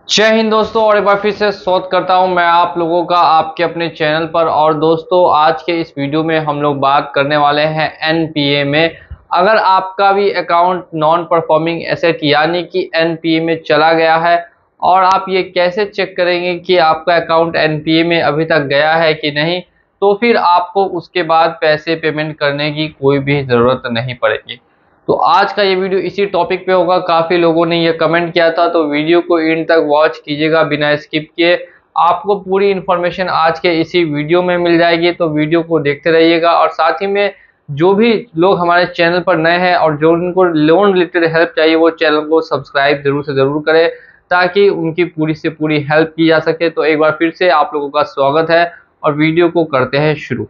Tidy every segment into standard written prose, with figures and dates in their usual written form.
जय हिंद दोस्तों, और एक बार फिर से स्वागत करता हूं मैं आप लोगों का आपके अपने चैनल पर। और दोस्तों, आज के इस वीडियो में हम लोग बात करने वाले हैं एनपीए में। अगर आपका भी अकाउंट नॉन परफॉर्मिंग एसेट यानी कि एनपीए में चला गया है, और आप ये कैसे चेक करेंगे कि आपका अकाउंट एनपीए में अभी तक गया है कि नहीं, तो फिर आपको उसके बाद पैसे पेमेंट करने की कोई भी ज़रूरत नहीं पड़ेगी। तो आज का ये वीडियो इसी टॉपिक पे होगा। काफ़ी लोगों ने ये कमेंट किया था, तो वीडियो को एंड तक वॉच कीजिएगा बिना स्किप किए। आपको पूरी इन्फॉर्मेशन आज के इसी वीडियो में मिल जाएगी, तो वीडियो को देखते रहिएगा। और साथ ही में जो भी लोग हमारे चैनल पर नए हैं और जो उनको लोन रिलेटेड हेल्प चाहिए, वो चैनल को सब्सक्राइब जरूर से ज़रूर करें, ताकि उनकी पूरी से पूरी हेल्प की जा सके। तो एक बार फिर से आप लोगों का स्वागत है, और वीडियो को करते हैं शुरू।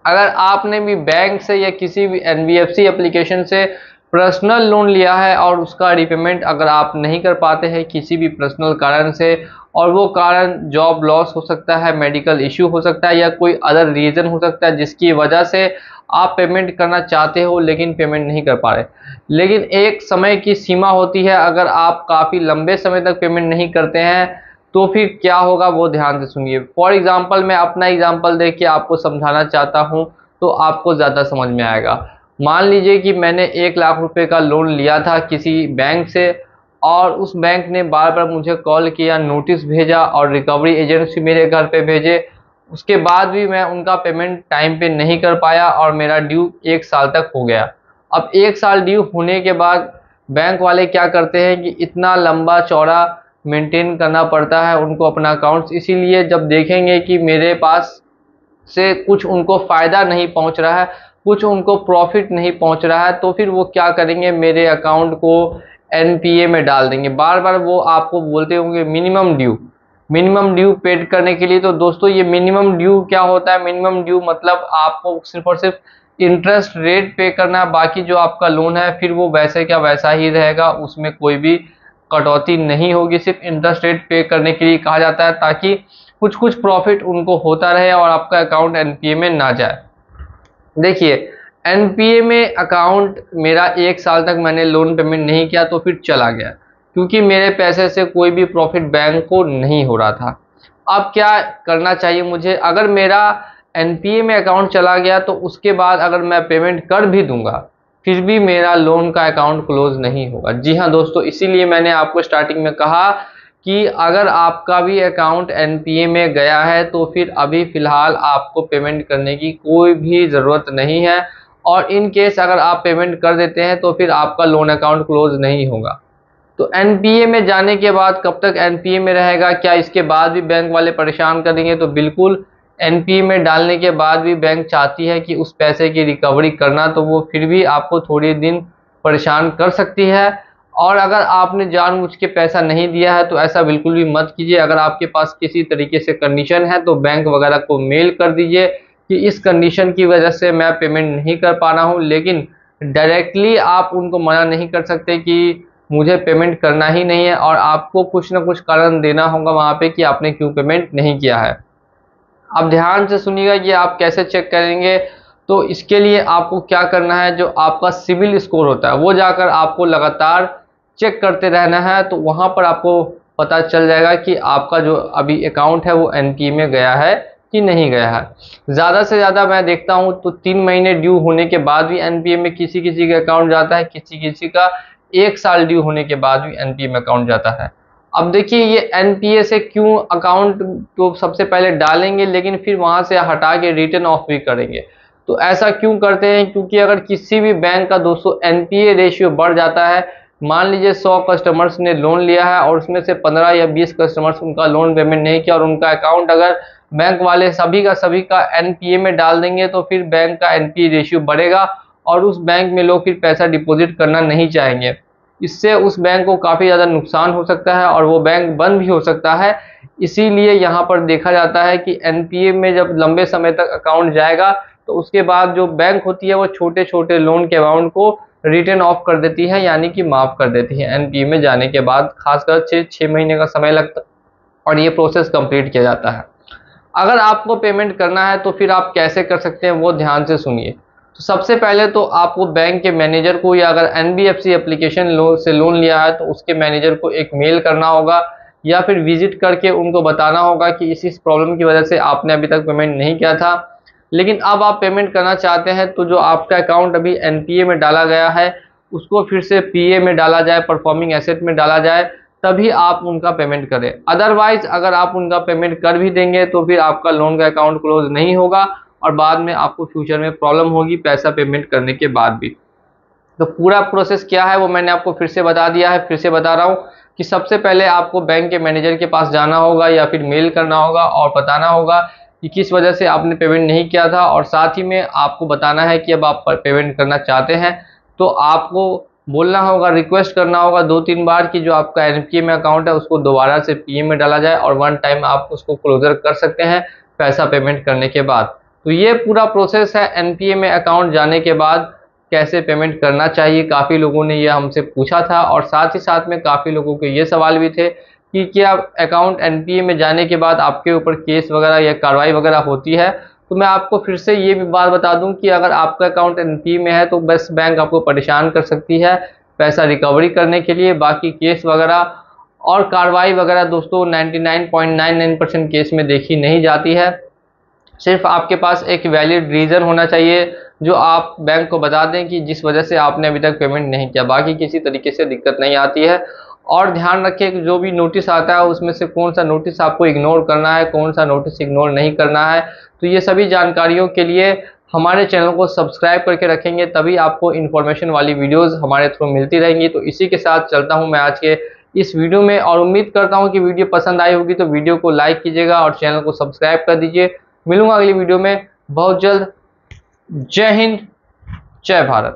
अगर आपने भी बैंक से या किसी भी एनबीएफसी एप्लीकेशन से पर्सनल लोन लिया है, और उसका रिपेमेंट अगर आप नहीं कर पाते हैं किसी भी पर्सनल कारण से, और वो कारण जॉब लॉस हो सकता है, मेडिकल इश्यू हो सकता है, या कोई अदर रीज़न हो सकता है जिसकी वजह से आप पेमेंट करना चाहते हो लेकिन पेमेंट नहीं कर पा रहे, लेकिन एक समय की सीमा होती है। अगर आप काफ़ी लंबे समय तक पेमेंट नहीं करते हैं, तो फिर क्या होगा वो ध्यान से सुनिए। फॉर एग्जांपल, मैं अपना एग्जांपल देके आपको समझाना चाहता हूँ, तो आपको ज़्यादा समझ में आएगा। मान लीजिए कि मैंने 1 लाख रुपए का लोन लिया था किसी बैंक से, और उस बैंक ने बार बार मुझे कॉल किया, नोटिस भेजा, और रिकवरी एजेंट मेरे घर पे भेजे। उसके बाद भी मैं उनका पेमेंट टाइम पे नहीं कर पाया, और मेरा ड्यू 1 साल तक हो गया। अब 1 साल ड्यू होने के बाद बैंक वाले क्या करते हैं कि इतना लंबा चौड़ा मेंटेन करना पड़ता है उनको अपना अकाउंट्स। इसीलिए जब देखेंगे कि मेरे पास से कुछ उनको फ़ायदा नहीं पहुंच रहा है, कुछ उनको प्रॉफिट नहीं पहुंच रहा है, तो फिर वो क्या करेंगे, मेरे अकाउंट को एनपीए में डाल देंगे। बार बार वो आपको बोलते होंगे मिनिमम ड्यू पेड करने के लिए। तो दोस्तों, ये मिनिमम ड्यू क्या होता है? मिनिमम ड्यू मतलब आपको सिर्फ और सिर्फ इंटरेस्ट रेट पे करना है, बाकी जो आपका लोन है फिर वो वैसे क्या वैसा ही रहेगा, उसमें कोई भी कटौती नहीं होगी। सिर्फ इंटरेस्ट रेट पे करने के लिए कहा जाता है, ताकि कुछ कुछ प्रॉफिट उनको होता रहे और आपका अकाउंट एनपीए में ना जाए। देखिए, एनपीए में अकाउंट मेरा 1 साल तक मैंने लोन पेमेंट नहीं किया, तो फिर चला गया, क्योंकि मेरे पैसे से कोई भी प्रॉफिट बैंक को नहीं हो रहा था। अब क्या करना चाहिए मुझे? अगर मेरा एनपीए में अकाउंट चला गया, तो उसके बाद अगर मैं पेमेंट कर भी दूंगा, फिर भी मेरा लोन का अकाउंट क्लोज नहीं होगा। जी हाँ दोस्तों, इसीलिए मैंने आपको स्टार्टिंग में कहा कि अगर आपका भी अकाउंट एनपीए में गया है, तो फिर अभी फ़िलहाल आपको पेमेंट करने की कोई भी ज़रूरत नहीं है। और इन केस अगर आप पेमेंट कर देते हैं, तो फिर आपका लोन अकाउंट क्लोज नहीं होगा। तो एनपीए में जाने के बाद कब तक एनपीए में रहेगा? क्या इसके बाद भी बैंक वाले परेशान करेंगे? तो बिल्कुल, एनपीए में डालने के बाद भी बैंक चाहती है कि उस पैसे की रिकवरी करना, तो वो फिर भी आपको थोड़े दिन परेशान कर सकती है। और अगर आपने जानबूझ के पैसा नहीं दिया है, तो ऐसा बिल्कुल भी मत कीजिए। अगर आपके पास किसी तरीके से कंडीशन है, तो बैंक वगैरह को मेल कर दीजिए कि इस कंडीशन की वजह से मैं पेमेंट नहीं कर पा रहा हूँ। लेकिन डायरेक्टली आप उनको मना नहीं कर सकते कि मुझे पेमेंट करना ही नहीं है, और आपको कुछ ना कुछ कारण देना होगा वहाँ पे कि आपने क्यों पेमेंट नहीं किया है। अब ध्यान से सुनिएगा कि आप कैसे चेक करेंगे। तो इसके लिए आपको क्या करना है, जो आपका सिबिल स्कोर होता है वो जाकर आपको लगातार चेक करते रहना है। तो वहाँ पर आपको पता चल जाएगा कि आपका जो अभी अकाउंट है वो एनपीए में गया है कि नहीं गया है। ज़्यादा से ज़्यादा मैं देखता हूँ तो 3 महीने ड्यू होने के बाद भी एनपीए में किसी किसी का अकाउंट जाता है, किसी किसी का 1 साल ड्यू होने के बाद भी एनपीए में अकाउंट जाता है। अब देखिए, ये एनपीए से क्यों अकाउंट तो सबसे पहले डालेंगे, लेकिन फिर वहाँ से हटा के रिटर्न ऑफ भी करेंगे। तो ऐसा क्यों करते हैं? क्योंकि अगर किसी भी बैंक का दोस्तों एनपीए रेशियो बढ़ जाता है, मान लीजिए 100 कस्टमर्स ने लोन लिया है, और उसमें से 15 या 20 कस्टमर्स उनका लोन पेमेंट नहीं किया, और उनका अकाउंट अगर बैंक वाले सभी का एनपीए में डाल देंगे, तो फिर बैंक का एनपीए रेशियो बढ़ेगा, और उस बैंक में लोग फिर पैसा डिपॉजिट करना नहीं चाहेंगे। इससे उस बैंक को काफ़ी ज़्यादा नुकसान हो सकता है, और वो बैंक बंद भी हो सकता है। इसीलिए यहाँ पर देखा जाता है कि एनपीए में जब लंबे समय तक अकाउंट जाएगा, तो उसके बाद जो बैंक होती है वो छोटे छोटे लोन के अमाउंट को रिटर्न ऑफ कर देती है, यानी कि माफ़ कर देती है एनपीए में जाने के बाद। खासकर 6 महीने का समय लगता है, और ये प्रोसेस कंप्लीट किया जाता है। अगर आपको पेमेंट करना है, तो फिर आप कैसे कर सकते हैं वो ध्यान से सुनिए। तो सबसे पहले तो आपको बैंक के मैनेजर को, या अगर एनबीएफसी एप्लीकेशन से लोन लिया है, तो उसके मैनेजर को एक मेल करना होगा या फिर विजिट करके उनको बताना होगा कि इस प्रॉब्लम की वजह से आपने अभी तक पेमेंट नहीं किया था, लेकिन अब आप पेमेंट करना चाहते हैं, तो जो आपका अकाउंट अभी एनपीए में डाला गया है उसको फिर से पीए में डाला जाए, परफॉर्मिंग एसेट में डाला जाए, तभी आप उनका पेमेंट करें। अदरवाइज अगर आप उनका पेमेंट कर भी देंगे तो फिर आपका लोन का अकाउंट क्लोज नहीं होगा और बाद में आपको फ्यूचर में प्रॉब्लम होगी पैसा पेमेंट करने के बाद भी। तो पूरा प्रोसेस क्या है वो मैंने आपको फिर से बता दिया है, फिर से बता रहा हूँ कि सबसे पहले आपको बैंक के मैनेजर के पास जाना होगा या फिर मेल करना होगा और बताना होगा कि किस वजह से आपने पेमेंट नहीं किया था, और साथ ही में आपको बताना है कि अब आप पेमेंट करना चाहते हैं। तो आपको बोलना होगा, रिक्वेस्ट करना होगा 2-3 बार कि जो आपका एनपीए में अकाउंट है उसको दोबारा से पीए में डाला जाए और वन टाइम आप उसको क्लोजर कर सकते हैं पैसा पेमेंट करने के बाद। तो ये पूरा प्रोसेस है एनपीए में अकाउंट जाने के बाद कैसे पेमेंट करना चाहिए। काफ़ी लोगों ने ये हमसे पूछा था और साथ ही साथ में काफ़ी लोगों के ये सवाल भी थे कि क्या अकाउंट एनपीए में जाने के बाद आपके ऊपर केस वगैरह या कार्रवाई वगैरह होती है। तो मैं आपको फिर से ये भी बात बता दूं कि अगर आपका अकाउंट एनपीए में है तो बस बैंक आपको परेशान कर सकती है पैसा रिकवरी करने के लिए। बाकी केस वगैरह और कार्रवाई वगैरह दोस्तों 99.99% केस में देखी नहीं जाती है। सिर्फ आपके पास एक वैलिड रीज़न होना चाहिए जो आप बैंक को बता दें कि जिस वजह से आपने अभी तक पेमेंट नहीं किया, बाकी किसी तरीके से दिक्कत नहीं आती है। और ध्यान रखें कि जो भी नोटिस आता है उसमें से कौन सा नोटिस आपको इग्नोर करना है, कौन सा नोटिस इग्नोर नहीं करना है। तो ये सभी जानकारियों के लिए हमारे चैनल को सब्सक्राइब करके रखेंगे, तभी आपको इन्फॉर्मेशन वाली वीडियोस हमारे थ्रू मिलती रहेंगी। तो इसी के साथ चलता हूँ मैं आज के इस वीडियो में, और उम्मीद करता हूँ कि वीडियो पसंद आई होगी। तो वीडियो को लाइक कीजिएगा और चैनल को सब्सक्राइब कर दीजिए। मिलूंगा अगली वीडियो में बहुत जल्द। जय हिंद, जय भारत।